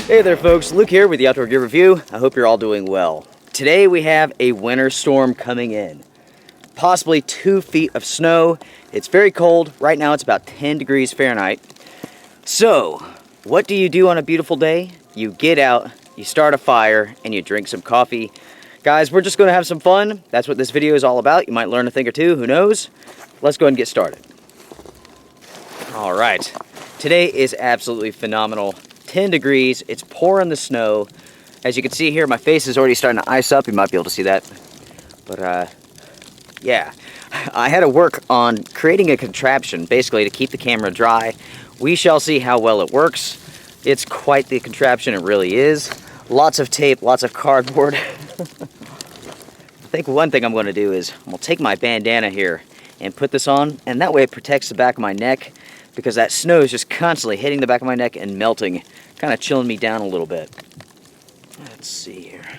Hey there folks, Luke here with the Outdoor Gear Review. I hope you're all doing well. Today we have a winter storm coming in. Possibly 2 feet of snow. It's very cold. Right now it's about 10 degrees Fahrenheit. So, what do you do on a beautiful day? You get out, you start a fire, and you drink some coffee. Guys, we're just going to have some fun. That's what this video is all about. You might learn a thing or two, who knows? Let's go ahead and get started. Alright, today is absolutely phenomenal. 10 degrees, it's pouring the snow. As you can see here, my face is already starting to ice up. You might be able to see that. But yeah, I had to work on creating a contraption basically to keep the camera dry. We shall see how well it works. It's quite the contraption, it really is. Lots of tape, lots of cardboard. I think one thing I'm going to do is I'm going to take my bandana here and put this on, and that way it protects the back of my neck, because that snow is just constantly hitting the back of my neck and melting, kind of chilling me down a little bit. Let's see here.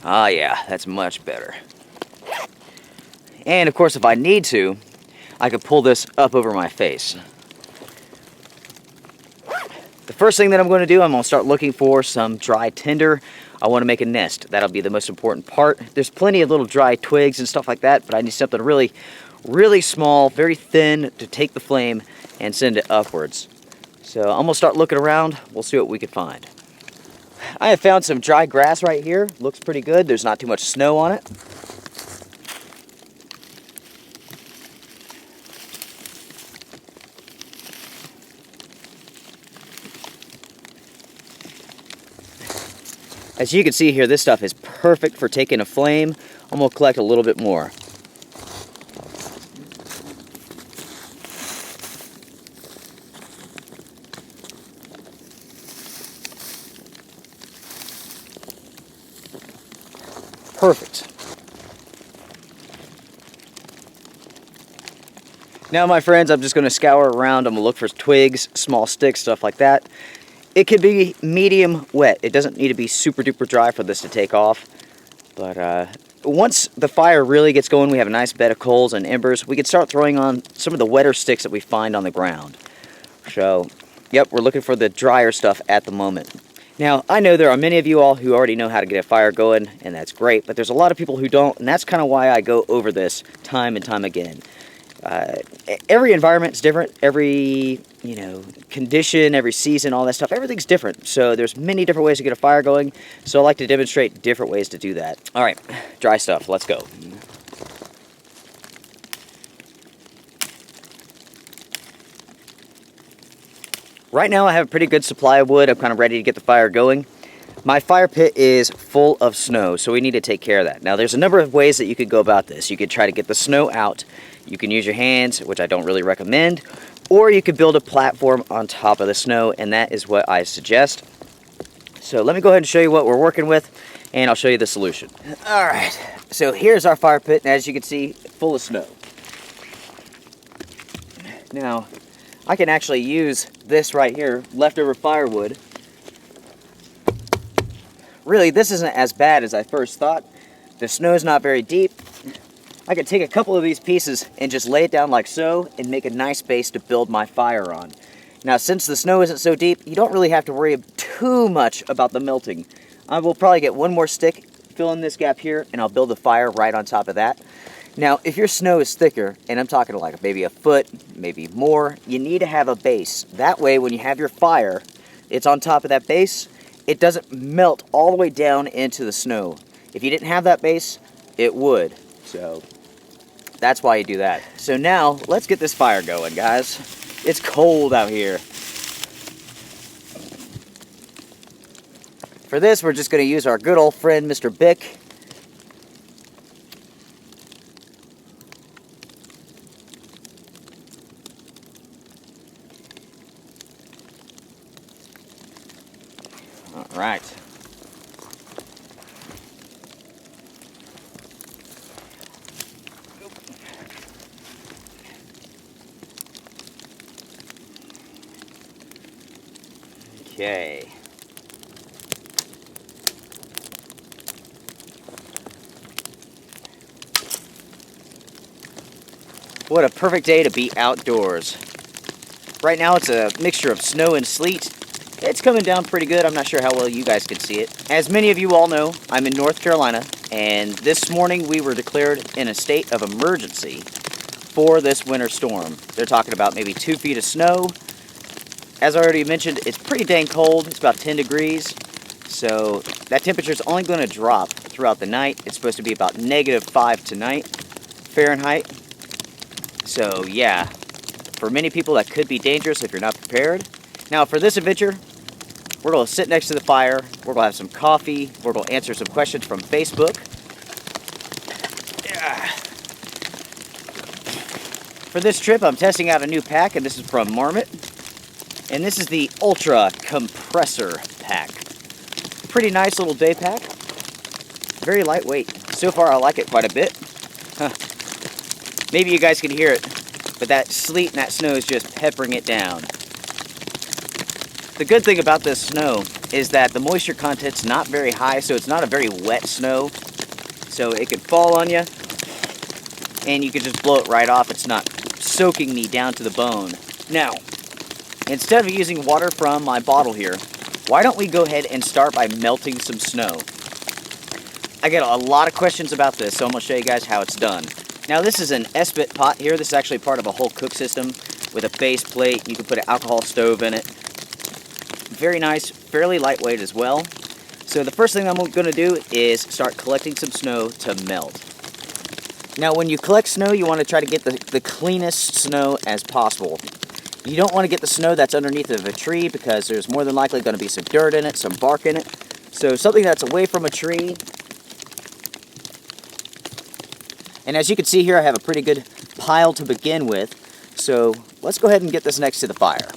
Ah, yeah, that's much better. And of course, if I need to, I could pull this up over my face. The first thing that I'm going to do, I'm going to start looking for some dry tinder. I want to make a nest. That'll be the most important part. There's plenty of little dry twigs and stuff like that, but I need something really, really small, very thin to take the flame and send it upwards. So I'm going to start looking around. We'll see what we can find. I have found some dry grass right here. Looks pretty good. There's not too much snow on it. As you can see here, this stuff is perfect for taking a flame. I'm going to collect a little bit more. Perfect. Now, my friends, I'm just going to scour around. I'm going to look for twigs, small sticks, stuff like that. It could be medium wet. It doesn't need to be super duper dry for this to take off. But once the fire really gets going, we have a nice bed of coals and embers. We can start throwing on some of the wetter sticks that we find on the ground. So, yep, we're looking for the drier stuff at the moment. Now, I know there are many of you all who already know how to get a fire going, and that's great, but there's a lot of people who don't, and that's kind of why I go over this time and time again. Every environment is different, every, condition, every season, all that stuff, everything's different. So there's many different ways to get a fire going, so I like to demonstrate different ways to do that. All right, dry stuff, let's go. Right now I have a pretty good supply of wood. I'm kind of ready to get the fire going. My fire pit is full of snow, so we need to take care of that. Now, there's a number of ways that you could go about this. You could try to get the snow out. You can use your hands, which I don't really recommend, or you could build a platform on top of the snow, and that is what I suggest. So let me go ahead and show you what we're working with, and I'll show you the solution. All right, so here's our fire pit, and as you can see, full of snow. Now, I can actually use this right here, leftover firewood. Really, this isn't as bad as I first thought. The snow is not very deep. I could take a couple of these pieces and just lay it down like so and make a nice base to build my fire on. Now, since the snow isn't so deep, you don't really have to worry too much about the melting. I will probably get one more stick, fill in this gap here, and I'll build the fire right on top of that. Now, if your snow is thicker, and I'm talking like maybe a foot, maybe more, you need to have a base. That way, when you have your fire, it's on top of that base. It doesn't melt all the way down into the snow. If you didn't have that base, it would. So that's why you do that. So now, let's get this fire going, guys. It's cold out here. For this, we're just going to use our good old friend, Mr. Bic. right. Okay. What a perfect day to be outdoors. Right now it's a mixture of snow and sleet. It's coming down pretty good. I'm not sure how well you guys can see it. As many of you all know, I'm in North Carolina, and this morning we were declared in a state of emergency for this winter storm. They're talking about maybe 2 feet of snow. As I already mentioned, it's pretty dang cold. It's about 10 degrees. So that temperature is only going to drop throughout the night. It's supposed to be about -5 tonight, Fahrenheit. So yeah, for many people that could be dangerous if you're not prepared. Now for this adventure, we're going to sit next to the fire. We're going to have some coffee. We're going to answer some questions from Facebook. Yeah. For this trip, I'm testing out a new pack, and this is from Marmot. And this is the Ultra Compressor Pack. Pretty nice little day pack. Very lightweight. So far, I like it quite a bit. Huh. Maybe you guys can hear it, but that sleet and that snow is just peppering it down. The good thing about this snow is that the moisture content's not very high, so it's not a very wet snow. So it could fall on you, and you could just blow it right off. It's not soaking me down to the bone. Now, instead of using water from my bottle here, why don't we go ahead and start by melting some snow? I get a lot of questions about this, so I'm going to show you guys how it's done. Now this is an S-bit pot here. This is actually part of a whole cook system with a base plate. You can put an alcohol stove in it. Very nice, fairly lightweight as well. So the first thing I'm going to do is start collecting some snow to melt. Now when you collect snow, you want to try to get the cleanest snow as possible. You don't want to get the snow that's underneath of a tree because there's more than likely going to be some dirt in it, some bark in it. So something that's away from a tree. And as you can see here, I have a pretty good pile to begin with. So let's go ahead and get this next to the fire.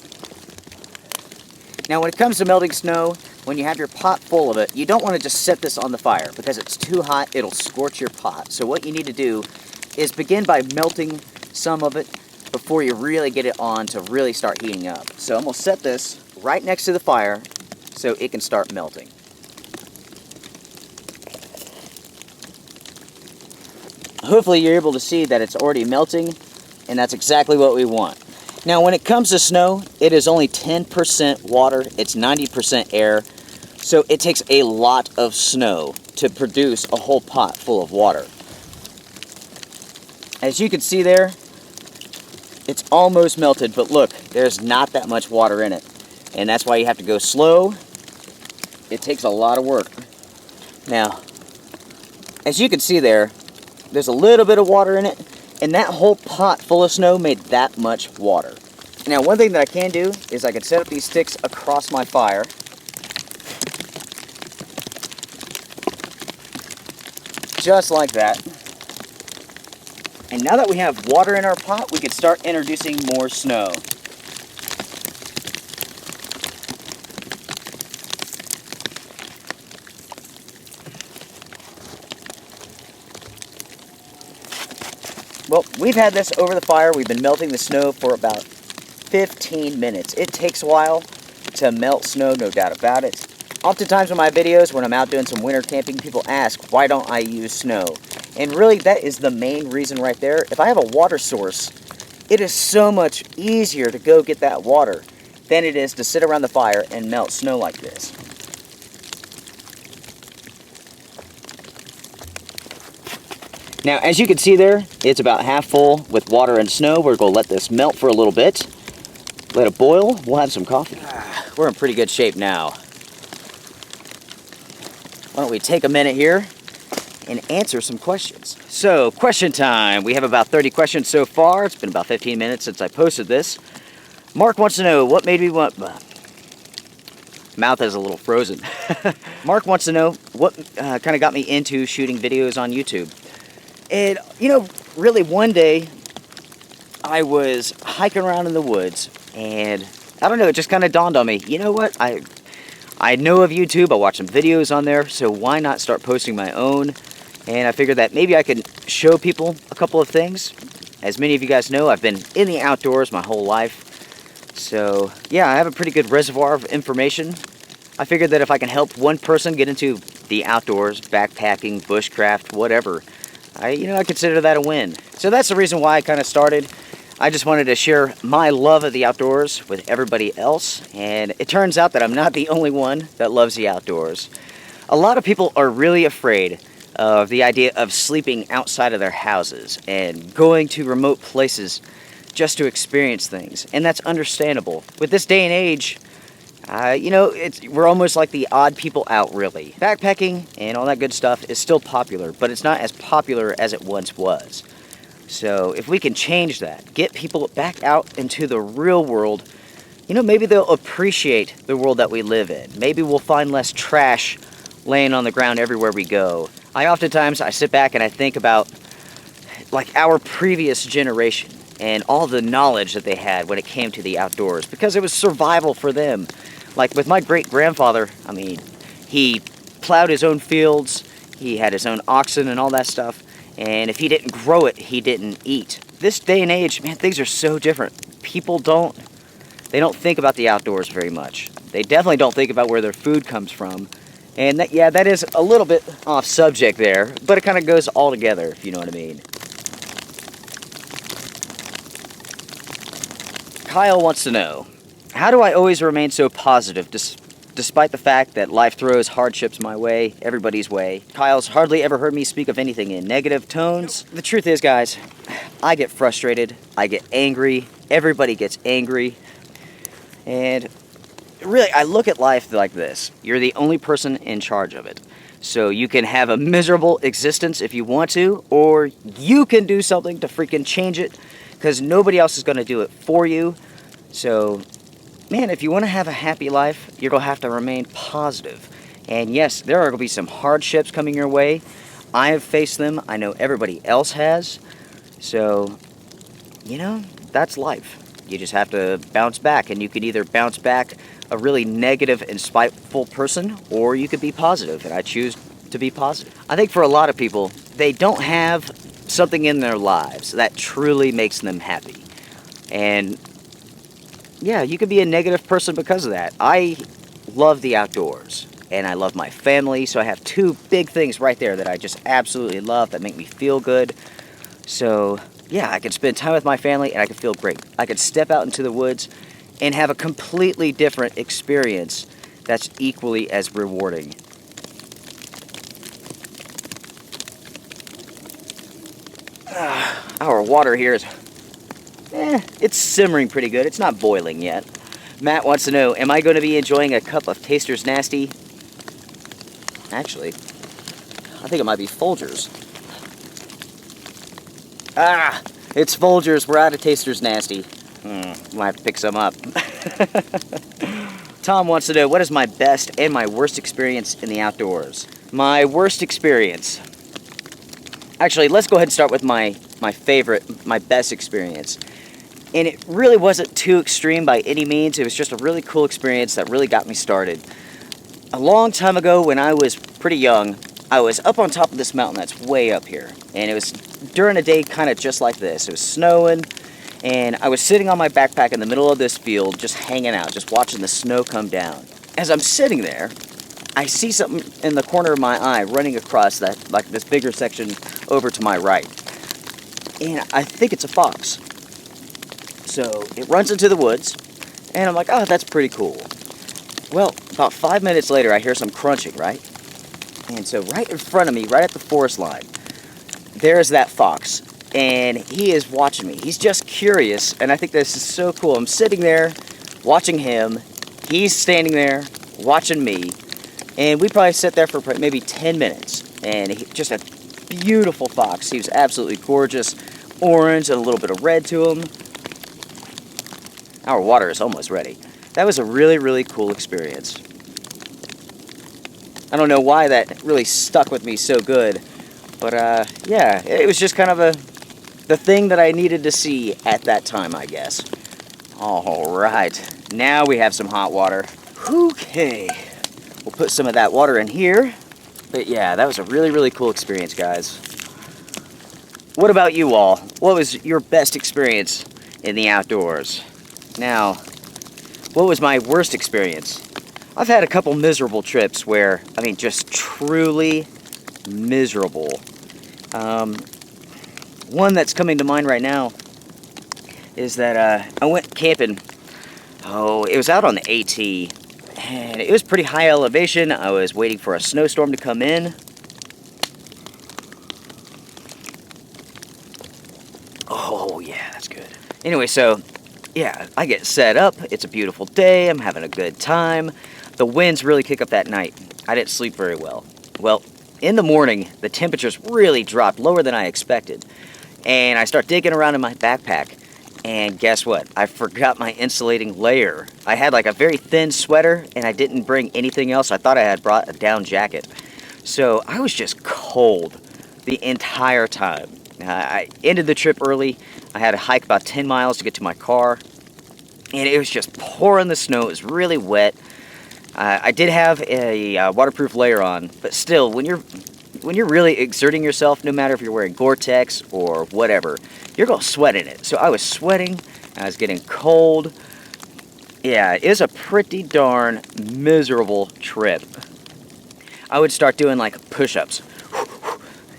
Now when it comes to melting snow, when you have your pot full of it, you don't want to just set this on the fire because it's too hot, it'll scorch your pot. So what you need to do is begin by melting some of it before you really get it on to really start heating up. So I'm going to set this right next to the fire so it can start melting. Hopefully you're able to see that it's already melting, and that's exactly what we want. Now when it comes to snow, it is only 10% water, it's 90% air, so it takes a lot of snow to produce a whole pot full of water. As you can see there, it's almost melted, but look, there's not that much water in it. And that's why you have to go slow. It takes a lot of work. Now, as you can see there, there's a little bit of water in it, and that whole pot full of snow made that much water. Now, one thing that I can do is I can set up these sticks across my fire. Just like that. And now that we have water in our pot, we can start introducing more snow. Well, we've had this over the fire. We've been melting the snow for about 15 minutes. It takes a while to melt snow, no doubt about it. Oftentimes in my videos, when I'm out doing some winter camping, people ask, why don't I use snow? And really, that is the main reason right there. If I have a water source, it is so much easier to go get that water than it is to sit around the fire and melt snow like this. Now, as you can see there, it's about half full with water and snow. We're going to let this melt for a little bit. Let it boil. We'll have some coffee. We're in pretty good shape now. Why don't we take a minute here and answer some questions. So, question time. We have about 30 questions so far. It's been about 15 minutes since I posted this. Mark wants to know, what made me want... Mouth is a little frozen. Mark wants to know, what kind of got me into shooting videos on YouTube. And, you know, really one day, I was hiking around in the woods, and I don't know, it just kind of dawned on me, you know what, I I know of YouTube, I watch some videos on there, so why not start posting my own? And I figured that maybe I could show people a couple of things. As many of you guys know, I've been in the outdoors my whole life. So yeah, I have a pretty good reservoir of information. I figured that if I can help one person get into the outdoors, backpacking, bushcraft, whatever, I consider that a win. So that's the reason why I kind of started. I just wanted to share my love of the outdoors with everybody else, and it turns out that I'm not the only one that loves the outdoors. A lot of people are really afraid of the idea of sleeping outside of their houses and going to remote places just to experience things, and that's understandable. With this day and age, we're almost like the odd people out, really. Backpacking and all that good stuff is still popular, but it's not as popular as it once was. So if we can change that, get people back out into the real world, maybe they'll appreciate the world that we live in. Maybe we'll find less trash laying on the ground everywhere we go. I sit back and I think about like our previous generation and all the knowledge that they had when it came to the outdoors, because it was survival for them. Like with my great-grandfather, he plowed his own fields, he had his own oxen and all that stuff. And if he didn't grow it, he didn't eat. This day and age, man, things are so different. People don't think about the outdoors very much. They definitely don't think about where their food comes from. And that is a little bit off subject there, but it kind of goes all together, if you know what I mean. Kyle wants to know, how do I always remain so positive despite the fact that life throws hardships my way, everybody's way? Kyle's hardly ever heard me speak of anything in negative tones. The truth is, guys, I get frustrated, I get angry, everybody gets angry, and really, I look at life like this. You're the only person in charge of it. So you can have a miserable existence if you want to, or you can do something to freaking change it, because nobody else is going to do it for you. So man, if you want to have a happy life, you're going to have to remain positive. And yes, there are going to be some hardships coming your way. I have faced them. I know everybody else has. So, that's life. You just have to bounce back. And you can either bounce back a really negative and spiteful person, or you could be positive. And I choose to be positive. I think for a lot of people, they don't have something in their lives that truly makes them happy. And yeah, you could be a negative person because of that. I love the outdoors, and I love my family, so I have two big things right there that I just absolutely love that make me feel good. So yeah, I can spend time with my family and I can feel great. I can step out into the woods and have a completely different experience that's equally as rewarding. Our water here is it's simmering pretty good. It's not boiling yet. Matt wants to know, am I going to be enjoying a cup of Taster's Nasty? Actually, I think it might be Folgers. It's Folgers. We're out of Taster's Nasty. Might have to pick some up. Tom wants to know, what is my best and my worst experience in the outdoors? My worst experience. Actually, let's go ahead and start with my best experience. And it really wasn't too extreme by any means. It was just a really cool experience that really got me started. A long time ago, when I was pretty young, I was up on top of this mountain that's way up here. And it was during a day kind of just like this. It was snowing, and I was sitting on my backpack in the middle of this field, just hanging out, just watching the snow come down. As I'm sitting there, I see something in the corner of my eye running across that, like this bigger section over to my right. And I think it's a fox. So it runs into the woods, and I'm like, oh, that's pretty cool. Well, about 5 minutes later, I hear some crunching, right? And so right in front of me, right at the forest line, there's that fox, and he is watching me. He's just curious, and I think this is so cool. I'm sitting there watching him. He's standing there watching me, and we probably sat there for maybe 10 minutes, and just a beautiful fox. He was absolutely gorgeous, orange and a little bit of red to him. Our water is almost ready. That was a really, really cool experience. I don't know why that really stuck with me so good, but yeah, it was just kind of the thing that I needed to see at that time, I guess. All right, now we have some hot water. Okay, We'll put some of that water in here. But yeah, that was a really, really cool experience, guys. What about you all? What was your best experience in the outdoors? Now, what was my worst experience? I've had a couple miserable trips where, I mean, just truly miserable. One that's coming to mind right now is that I went camping. Oh, it was out on the AT, and it was pretty high elevation. I was waiting for a snowstorm to come in. Oh, yeah, that's good. Anyway, so, yeah, I get set up. It's a beautiful day. I'm having a good time. The winds really kick up that night. I didn't sleep very well. Well, in the morning, the temperatures really dropped lower than I expected. And I start digging around in my backpack. And guess what? I forgot my insulating layer. I had like a very thin sweater, and I didn't bring anything else. I thought I had brought a down jacket. So I was just cold the entire time. I ended the trip early. I had to hike about 10 miles to get to my car. And it was just pouring the snow. It was really wet. I did have a waterproof layer on, but still, when you're really exerting yourself, no matter if you're wearing Gore-Tex or whatever, you're going to sweat in it. So I was sweating, I was getting cold. Yeah, it was a pretty darn miserable trip. I would start doing like push-ups,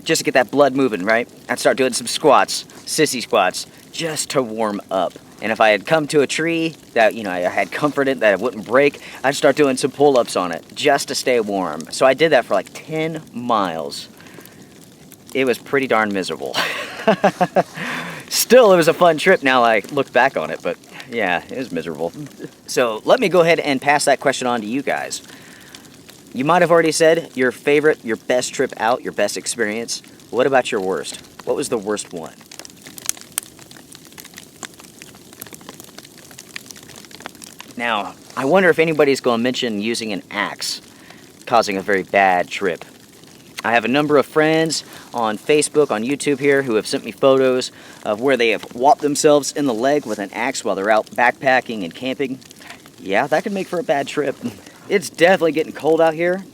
just to get that blood moving, right? I'd start doing some squats, sissy squats, just to warm up. And if I had come to a tree that, you know, I had comfort in, that it wouldn't break, I'd start doing some pull-ups on it just to stay warm. So I did that for like 10 miles. It was pretty darn miserable. Still, it was a fun trip now I look back on it, but yeah, it was miserable. So let me go ahead and pass that question on to you guys. You might have already said your favorite, your best trip out, your best experience. What about your worst? What was the worst one? Now, I wonder if anybody's going to mention using an axe causing a very bad trip. I have a number of friends on Facebook, on YouTube here, who have sent me photos of where they have whopped themselves in the leg with an axe while they're out backpacking and camping. Yeah, that could make for a bad trip. It's definitely getting cold out here.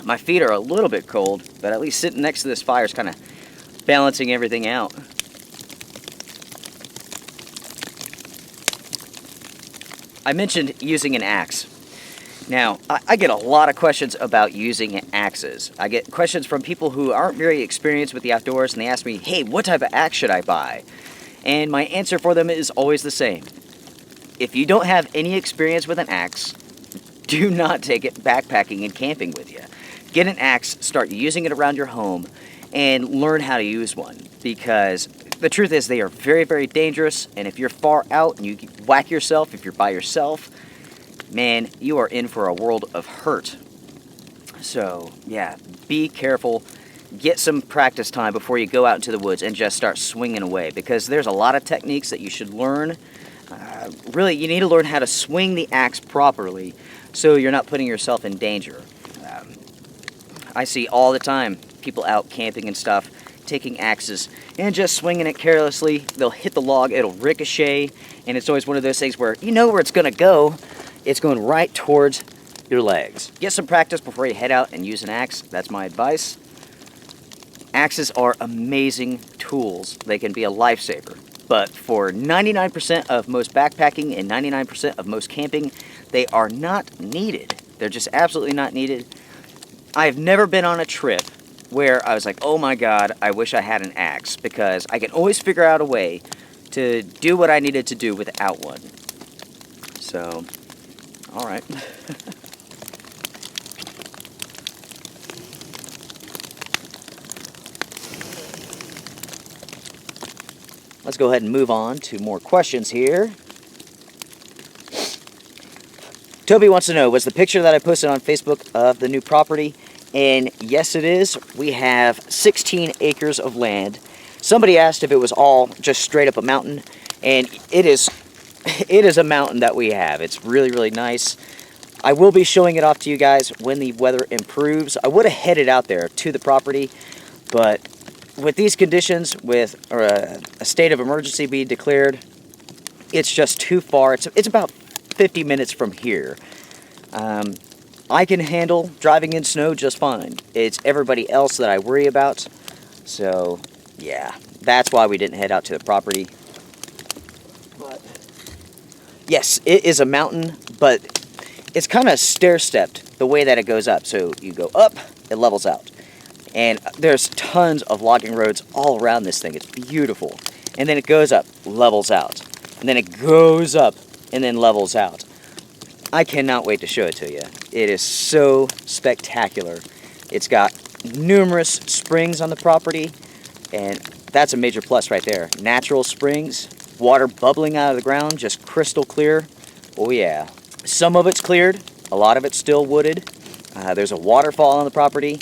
My feet are a little bit cold, but at least sitting next to this fire is kind of balancing everything out. I mentioned using an axe. Now, I get a lot of questions about using axes. I get questions from people who aren't very experienced with the outdoors, and they ask me, hey, what type of axe should I buy? And my answer for them is always the same. If you don't have any experience with an axe, do not take it backpacking and camping with you. Get an axe, start using it around your home, and learn how to use one. Because the truth is they are very, very dangerous, and if you're far out and you whack yourself, if you're by yourself, man, you are in for a world of hurt. So, yeah, be careful. Get some practice time before you go out into the woods and just start swinging away, because there's a lot of techniques that you should learn. Really, you need to learn how to swing the axe properly so you're not putting yourself in danger. I see all the time people out camping and stuff taking axes and just swinging it carelessly. They'll hit the log, it'll ricochet, and it's always one of those things where you know where it's going to go. It's going right towards your legs. Get some practice before you head out and use an axe. That's my advice. Axes are amazing tools. They can be a lifesaver. But for 99% of most backpacking and 99% of most camping, they are not needed. They're just absolutely not needed. I've never been on a trip where I was like, oh my God, I wish I had an axe, because I can always figure out a way to do what I needed to do without one. So, all right. Let's go ahead and move on to more questions here. Toby wants to know, was the picture that I posted on Facebook of the new property? And yes, it is. We have 16 acres of land. Somebody asked if it was all just straight up a mountain, and it is a mountain that we have. It's really, really nice. I will be showing it off to you guys when the weather improves. I would have headed out there to the property, but with these conditions, with a state of emergency being declared, it's just too far. It's about 50 minutes from here. I can handle driving in snow just fine. It's everybody else that I worry about. So, yeah, that's why we didn't head out to the property. But yes, it is a mountain, but it's kind of stair-stepped the way that it goes up. So you go up, it levels out. And there's tons of logging roads all around this thing. It's beautiful. And then it goes up, levels out. And then it goes up, and then levels out. I cannot wait to show it to you. It is so spectacular. It's got numerous springs on the property, and that's a major plus right there. Natural springs, water bubbling out of the ground, just crystal clear. Oh yeah. Some of it's cleared, a lot of it's still wooded. There's a waterfall on the property.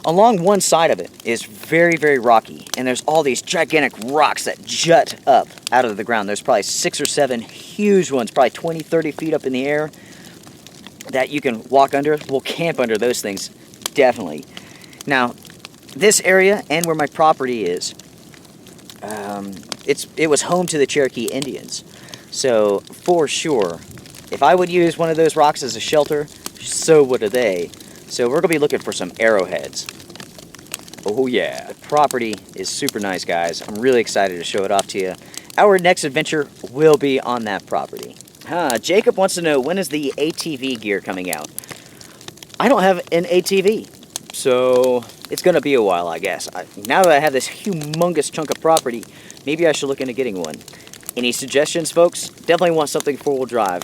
Along one side of it is very, very rocky, and there's all these gigantic rocks that jut up out of the ground. There's probably 6 or 7 huge ones, probably 20, 30 feet up in the air, that you can walk under. We'll camp under those things, definitely. Now, this area and where my property is, it was home to the Cherokee Indians. So, for sure, if I would use one of those rocks as a shelter, so would they. So we're going to be looking for some arrowheads. Oh yeah. The property is super nice, guys. I'm really excited to show it off to you. Our next adventure will be on that property. Jacob wants to know, when is the ATV gear coming out? I don't have an ATV, so it's going to be a while, I guess. Now that I have this humongous chunk of property, maybe I should look into getting one. Any suggestions, folks? Definitely want something four-wheel drive.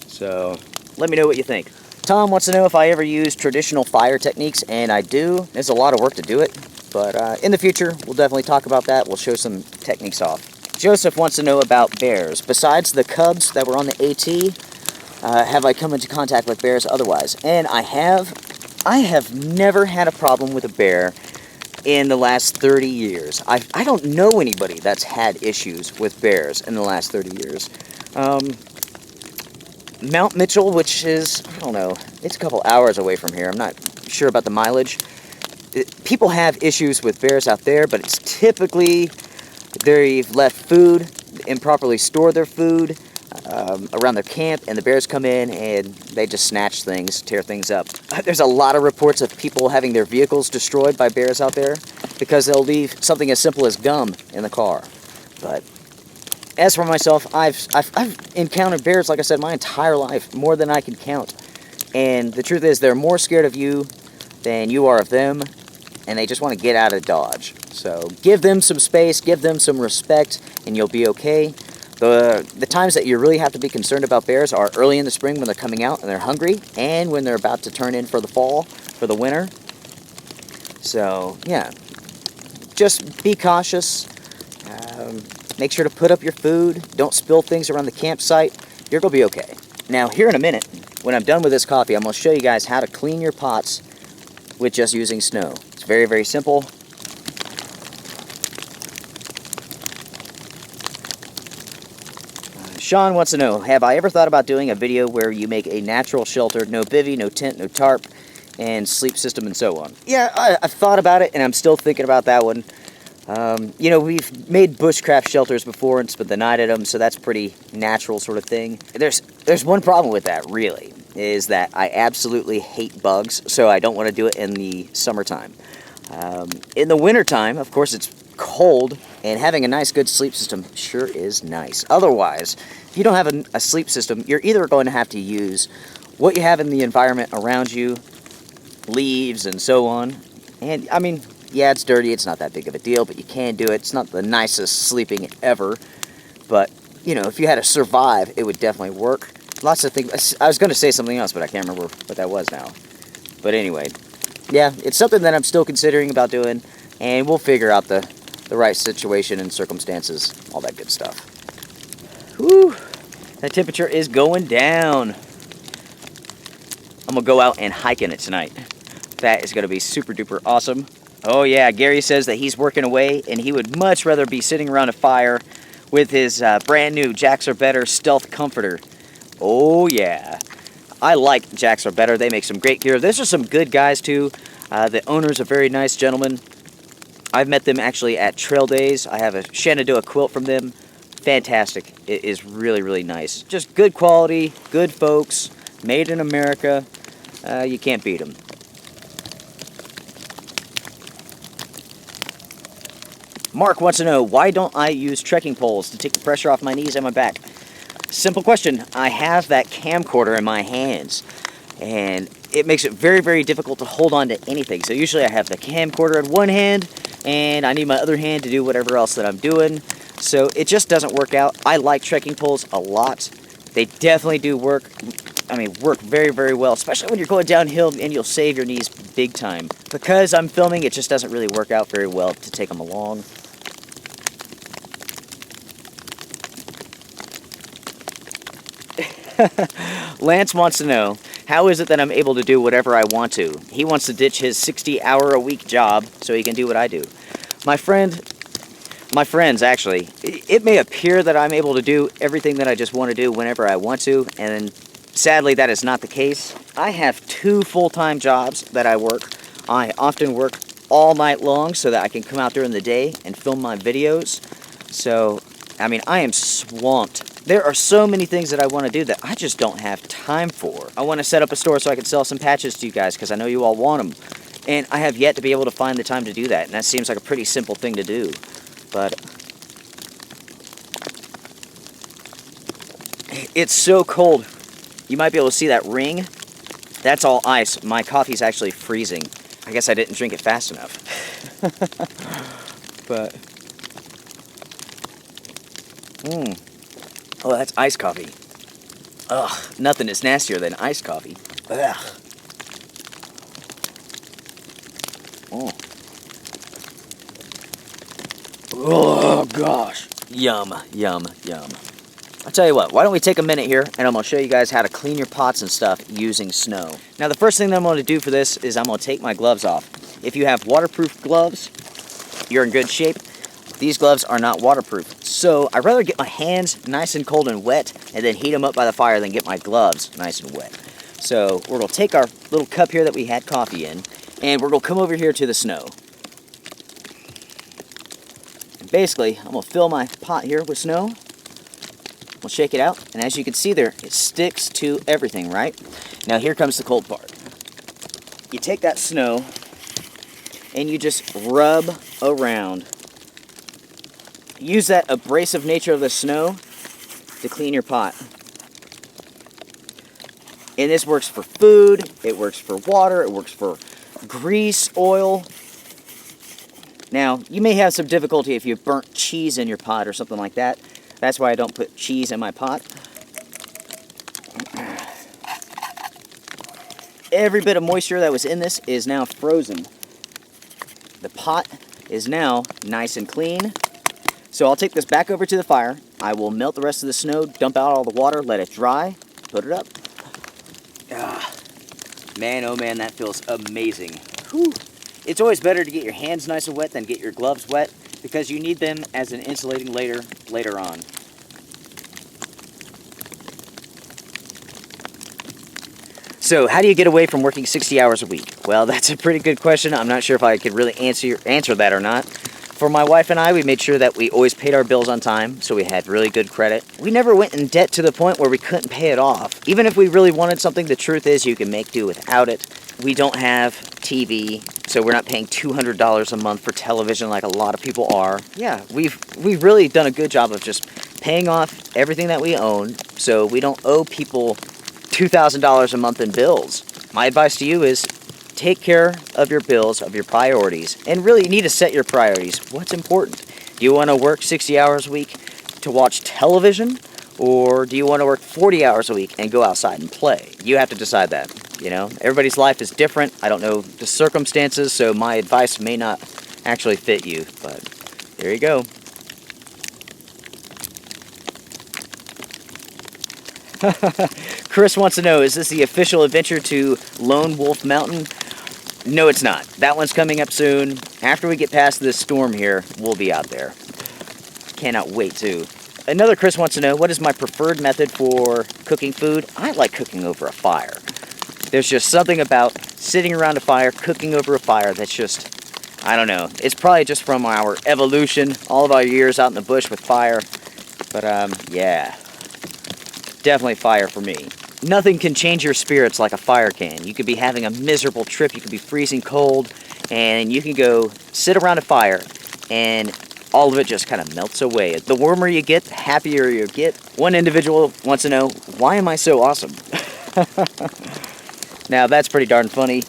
So let me know what you think. Tom wants to know if I ever use traditional fire techniques, and I do. There's a lot of work to do it, but in the future, we'll definitely talk about that. We'll show some techniques off. Joseph wants to know about bears. Besides the cubs that were on the AT, have I come into contact with bears otherwise? And I have. I have never had a problem with a bear in the last 30 years. I don't know anybody that's had issues with bears in the last 30 years. Mount Mitchell, which is, I don't know, it's a couple hours away from here. I'm not sure about the mileage. People have issues with bears out there, but it's typically they've left food, improperly stored their food around their camp, and the bears come in and they just snatch things, tear things up. There's a lot of reports of people having their vehicles destroyed by bears out there because they'll leave something as simple as gum in the car. But as for myself, I've encountered bears, like I said, my entire life, more than I can count. And the truth is, they're more scared of you than you are of them, and they just want to get out of Dodge. So give them some space, give them some respect, and you'll be okay. The times that you really have to be concerned about bears are early in the spring when they're coming out and they're hungry, and when they're about to turn in for the fall, for the winter. So, yeah, just be cautious. Make sure to put up your food. Don't spill things around the campsite. You're going to be okay. Now, here in a minute, when I'm done with this coffee, I'm going to show you guys how to clean your pots with just using snow. It's very, very simple. Sean wants to know, have I ever thought about doing a video where you make a natural shelter, no bivvy, no tent, no tarp, and sleep system and so on? Yeah, I've thought about it, and I'm still thinking about that one. You know, we've made bushcraft shelters before and spent the night at them, so that's pretty natural sort of thing. There's one problem with that, really, is that I absolutely hate bugs, so I don't want to do it in the summertime. In the wintertime, of course, it's cold, and having a nice, good sleep system sure is nice. Otherwise, if you don't have a sleep system, you're either going to have to use what you have in the environment around you, leaves and so on, and, I mean, yeah, it's dirty, it's not that big of a deal, but you can do it. It's not the nicest sleeping ever, but, you know, if you had to survive, it would definitely work. Lots of things. I was going to say something else, but I can't remember what that was now. But anyway, yeah, it's something that I'm still considering about doing, and we'll figure out the right situation and circumstances, all that good stuff. Whew, that temperature is going down. I'm going to go out and hike in it tonight. That is going to be super duper awesome. Oh yeah, Gary says that he's working away and he would much rather be sitting around a fire with his brand new Jacks Are Better Stealth Comforter. Oh yeah, I like Jacks Are Better. They make some great gear. Those are some good guys too. The owner's a very nice gentleman. I've met them actually at Trail Days. I have a Shenandoah quilt from them. Fantastic. It is really, really nice. Just good quality, good folks. Made in America. You can't beat them. Mark wants to know, why don't I use trekking poles to take the pressure off my knees and my back? Simple question. I have that camcorder in my hands, and it makes it very, very difficult to hold on to anything. So usually I have the camcorder in one hand, and I need my other hand to do whatever else that I'm doing. So it just doesn't work out. I like trekking poles a lot. They definitely do work. I mean, work very, very well, especially when you're going downhill, and you'll save your knees big time. Because I'm filming, it just doesn't really work out very well to take them along. Lance wants to know, how is it that I'm able to do whatever I want to? He wants to ditch his 60-hour-a-week job so he can do what I do. My friends, actually, it may appear that I'm able to do everything that I just want to do whenever I want to, and sadly that is not the case. I have 2 full-time jobs that I work. I often work all night long so that I can come out during the day and film my videos. So, I mean, I am swamped. There are so many things that I want to do that I just don't have time for. I want to set up a store so I can sell some patches to you guys because I know you all want them. And I have yet to be able to find the time to do that. And that seems like a pretty simple thing to do. But it's so cold. You might be able to see that ring. That's all ice. My coffee's actually freezing. I guess I didn't drink it fast enough. But oh, that's iced coffee. Ugh, nothing is nastier than iced coffee. Ugh. Oh. Oh, gosh. Yum, yum, yum. I'll tell you what, why don't we take a minute here, and I'm going to show you guys how to clean your pots and stuff using snow. Now, the first thing that I'm going to do for this is I'm going to take my gloves off. If you have waterproof gloves, you're in good shape. These gloves are not waterproof, so I'd rather get my hands nice and cold and wet and then heat them up by the fire than get my gloves nice and wet. So we're going to take our little cup here that we had coffee in, and we're going to come over here to the snow. And basically, I'm going to fill my pot here with snow. We'll shake it out, and as you can see there, it sticks to everything, right? Now here comes the cold part. You take that snow, and you just rub around. Use that abrasive nature of the snow to clean your pot. And this works for food, it works for water, it works for grease, oil. Now, you may have some difficulty if you've burnt cheese in your pot or something like that. That's why I don't put cheese in my pot. Every bit of moisture that was in this is now frozen. The pot is now nice and clean. So I'll take this back over to the fire. I will melt the rest of the snow, dump out all the water, let it dry, put it up. Man, oh man, that feels amazing. Whew. It's always better to get your hands nice and wet than get your gloves wet because you need them as an insulating later on. So how do you get away from working 60 hours a week? Well, that's a pretty good question. I'm not sure if I could really answer that or not. For my wife and I, we made sure that we always paid our bills on time, so we had really good credit. We never went in debt to the point where we couldn't pay it off. Even if we really wanted something, the truth is you can make do without it. We don't have TV, so we're not paying $200 a month for television like a lot of people are. Yeah, we've really done a good job of just paying off everything that we own, so we don't owe people $2,000 a month in bills. My advice to you is take care of your bills, of your priorities, and really you need to set your priorities. What's important? Do you want to work 60 hours a week to watch television, or do you want to work 40 hours a week and go outside and play? You have to decide that, you know? Everybody's life is different. I don't know the circumstances, so my advice may not actually fit you, but there you go. Chris wants to know, is this the official adventure to Lone Wolf Mountain? No, it's not. That one's coming up soon. After we get past this storm here, we'll be out there. Cannot wait to. Another Chris wants to know, what is my preferred method for cooking food? I like cooking over a fire. There's just something about sitting around a fire, cooking over a fire that's just, I don't know. It's probably just from our evolution, all of our years out in the bush with fire. But, yeah. Definitely fire for me. Nothing can change your spirits like a fire can. You could be having a miserable trip, you could be freezing cold, and you can go sit around a fire, and all of it just kind of melts away. The warmer you get, the happier you get. One individual wants to know, why am I so awesome? Now, that's pretty darn funny.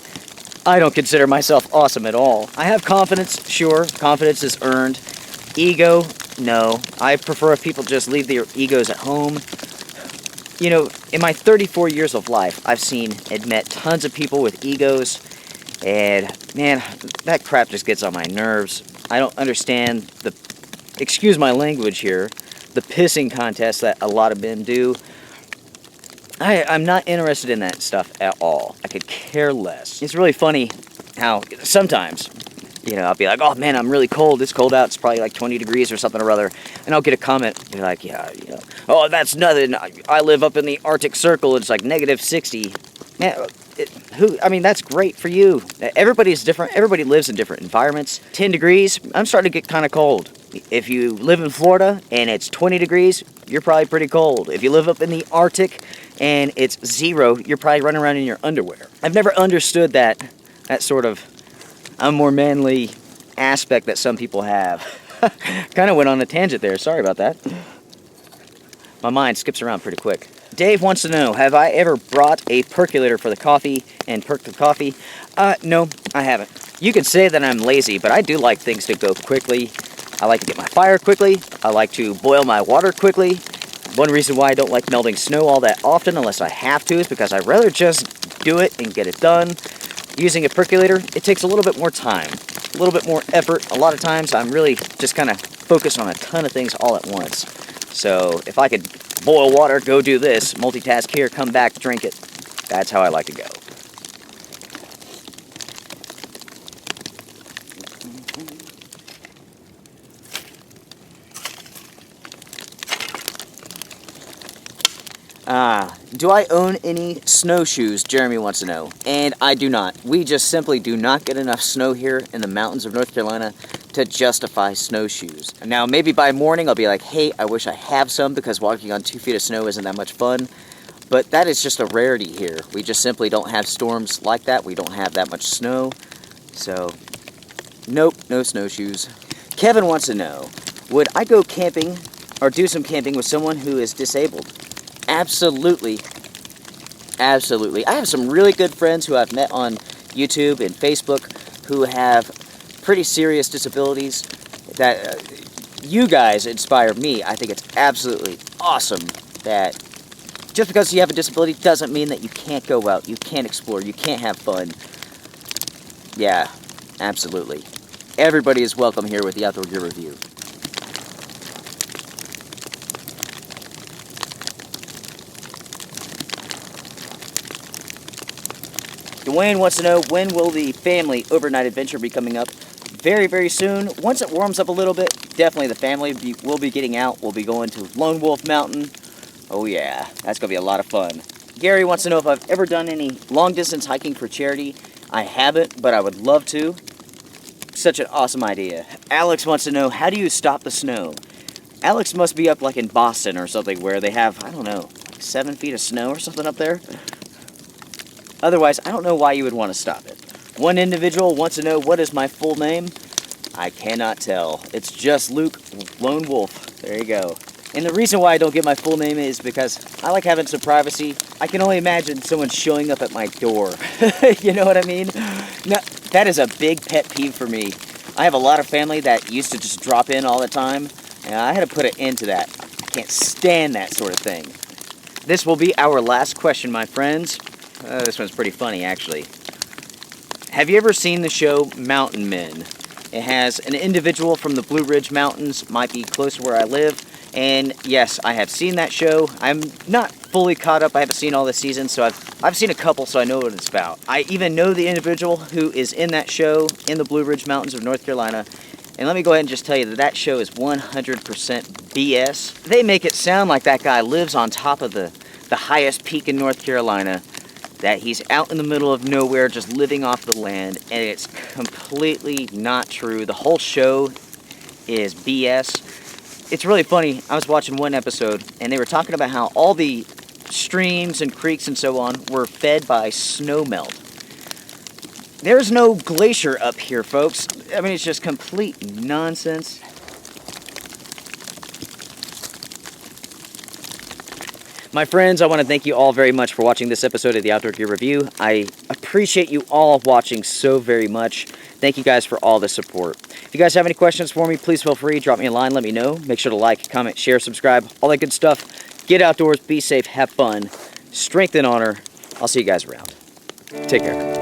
I don't consider myself awesome at all. I have confidence, sure. Confidence is earned. Ego, no. I prefer if people just leave their egos at home. You know, in my 34 years of life, I've seen and met tons of people with egos, and man, that crap just gets on my nerves. I don't understand the, excuse my language here, the pissing contest that a lot of men do. I'm not interested in that stuff at all. I could care less. It's really funny how sometimes, you know, I'll be like, oh man, I'm really cold. It's cold out. It's probably like 20 degrees or something or other. And I'll get a comment. Be like, yeah, you know, oh, that's nothing. I live up in the Arctic Circle. It's like negative 60. Man, I mean, that's great for you. Everybody's different. Everybody lives in different environments. 10 degrees, I'm starting to get kind of cold. If you live in Florida and it's 20 degrees, you're probably pretty cold. If you live up in the Arctic and it's 0, you're probably running around in your underwear. I've never understood that sort of a more manly aspect that some people have. Kind of went on a tangent there. Sorry about that. My mind skips around pretty quick. Dave wants to know, have I ever brought a percolator for the coffee and perked the coffee? No, I haven't. You could say that I'm lazy, but I do like things to go quickly. I like to get my fire quickly. I like to boil my water quickly. One reason why I don't like melting snow all that often unless I have to is because I'd rather just do it and get it done. Using a percolator, it takes a little bit more time, a little bit more effort. A lot of times I'm really just kind of focused on a ton of things all at once. So if I could boil water, go do this, multitask here, come back, drink it, that's how I like to go. Do I own any snowshoes? Jeremy wants to know. And I do not. We just simply do not get enough snow here in the mountains of North Carolina to justify snowshoes. Now, maybe by morning I'll be like, hey, I wish I have some because walking on 2 feet of snow isn't that much fun. But that is just a rarity here. We just simply don't have storms like that. We don't have that much snow. So, nope, no snowshoes. Kevin wants to know, would I go camping or do some camping with someone who is disabled? Absolutely. Absolutely. I have some really good friends who I've met on YouTube and Facebook who have pretty serious disabilities that you guys inspire me. I think it's absolutely awesome that just because you have a disability doesn't mean that you can't go out, you can't explore, you can't have fun. Yeah, absolutely. Everybody is welcome here with the Outdoor Gear Review. Dwayne wants to know, when will the family overnight adventure be coming up? Very, very soon. Once it warms up a little bit, definitely the family will be getting out. We'll be going to Lone Wolf Mountain. Oh yeah, that's going to be a lot of fun. Gary wants to know if I've ever done any long-distance hiking for charity. I haven't, but I would love to. Such an awesome idea. Alex wants to know, how do you stop the snow? Alex must be up like in Boston or something where they have, I don't know, like 7 feet of snow or something up there. Otherwise, I don't know why you would want to stop it. One individual wants to know, what is my full name? I cannot tell. It's just Luke Lone Wolf. There you go. And the reason why I don't get my full name is because I like having some privacy. I can only imagine someone showing up at my door. You know what I mean? No, that is a big pet peeve for me. I have a lot of family that used to just drop in all the time, and I had to put an end to that. I can't stand that sort of thing. This will be our last question, my friends. This one's pretty funny, actually. Have you ever seen the show Mountain Men? It has an individual from the Blue Ridge Mountains, might be close to where I live, and yes, I have seen that show. I'm not fully caught up. I haven't seen all the seasons, so I've seen a couple, so I know what it's about. I even know the individual who is in that show in the Blue Ridge Mountains of North Carolina, and let me go ahead and just tell you that that show is 100% BS. They make it sound like that guy lives on top of the highest peak in North Carolina, that he's out in the middle of nowhere just living off the land, and it's completely not true. The whole show is BS. It's really funny. I was watching one episode, and they were talking about how all the streams and creeks and so on were fed by snow melt. There's no glacier up here, folks. I mean, it's just complete nonsense. My friends, I want to thank you all very much for watching this episode of the Outdoor Gear Review. I appreciate you all watching so very much. Thank you guys for all the support. If you guys have any questions for me, please feel free. Drop me a line, let me know. Make sure to like, comment, share, subscribe, all that good stuff. Get outdoors, be safe, have fun, strength and honor. I'll see you guys around. Take care.